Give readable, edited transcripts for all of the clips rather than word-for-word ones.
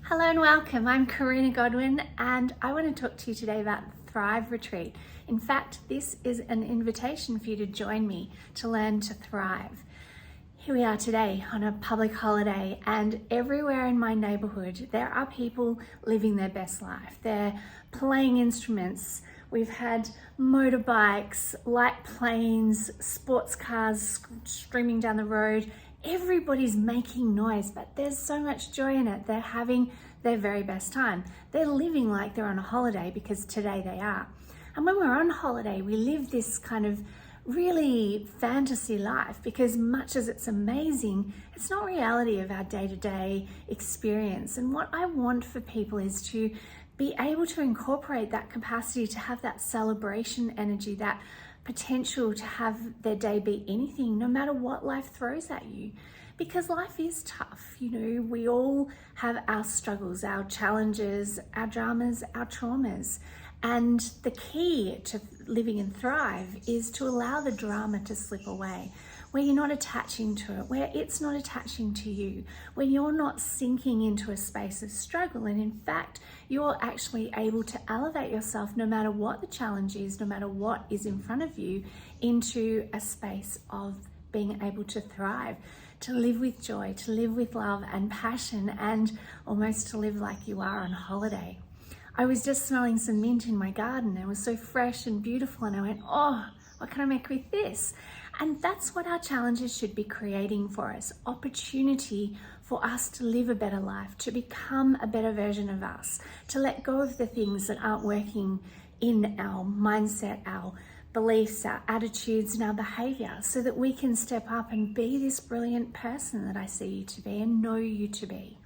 Hello and welcome. I'm Karina Godwin and I want to talk to you today about the Thrive Retreat. In fact, this is an invitation for you to join me to learn to thrive. Here we are today on a public holiday, and everywhere in my neighborhood there are people living their best life. They're playing instruments. We've had motorbikes, light planes, sports cars streaming down the road. Everybody's making noise, but there's so much joy in it. They're having their very best time. They're living like they're on a holiday because today they are. And when we're on holiday, we live this kind of really fantasy life because much as it's amazing, it's not reality of our day-to-day experience. And what I want for people is to be able to incorporate that capacity to have that celebration energy, that potential to have their day be anything, no matter what life throws at you. Because life is tough. You know, we all have our struggles, our challenges, our dramas, our traumas. And the key to living and thrive is to allow the drama to slip away, where you're not attaching to it, where it's not attaching to you, where you're not sinking into a space of struggle. And in fact, you're actually able to elevate yourself, no matter what the challenge is, no matter what is in front of you, into a space of being able to thrive, to live with joy, to live with love and passion, and almost to live like you are on holiday. I was just smelling some mint in my garden. It was so fresh and beautiful, and I went, oh, what can I make with this? And that's what our challenges should be creating for us. Opportunity for us to live a better life, to become a better version of us, to let go of the things that aren't working in our mindset, our beliefs, our attitudes, and our behavior, so that we can step up and be this brilliant person that I see you to be and know you to be.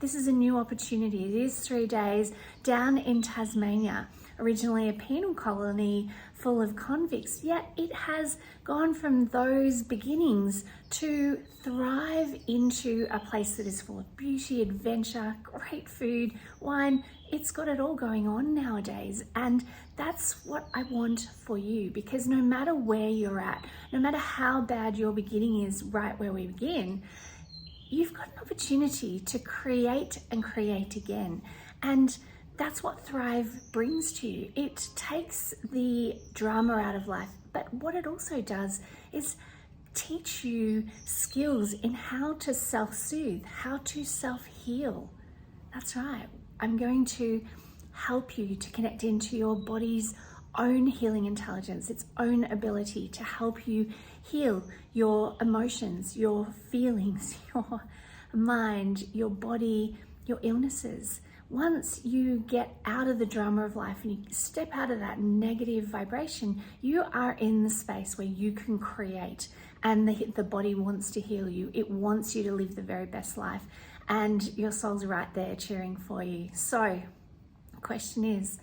This is a new opportunity. It is 3 days down in Tasmania, originally a penal colony full of convicts, yet it has gone from those beginnings to thrive into a place that is full of beauty, adventure, great food, wine. It's got it all going on nowadays. And that's what I want for you, because no matter where you're at, no matter how bad your beginning is right where we begin, you've got an opportunity to create and create again. And that's what Thrive brings to you. It takes the drama out of life, but what it also does is teach you skills in how to self-soothe, how to self-heal. That's right. I'm going to help you to connect into your body's own healing intelligence, its own ability to help you heal your emotions, your feelings, your mind, your body, your illnesses. Once you get out of the drama of life and you step out of that negative vibration, you are in the space where you can create, and the body wants to heal you. It wants you to live the very best life, and your soul's right there cheering for you. So the question is,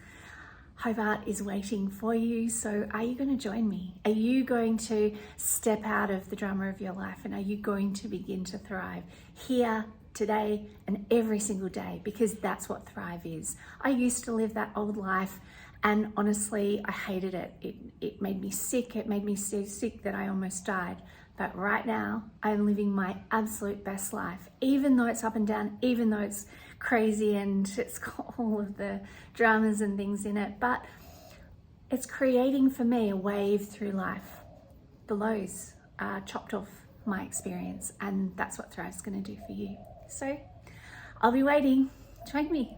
Hobart is waiting for you. So are you going to join me? Are you going to step out of the drama of your life, and are you going to begin to thrive here, today, and every single day? Because that's what thrive is. I used to live that old life, and honestly, I hated it. It made me sick. It made me so sick that I almost died. But right now, I'm living my absolute best life, even though it's up and down, even though it's crazy and it's got all of the dramas and things in it. But it's creating for me a wave through life. The lows are chopped off my experience, and that's what Thrive's going to do for you. So I'll be waiting. Join me.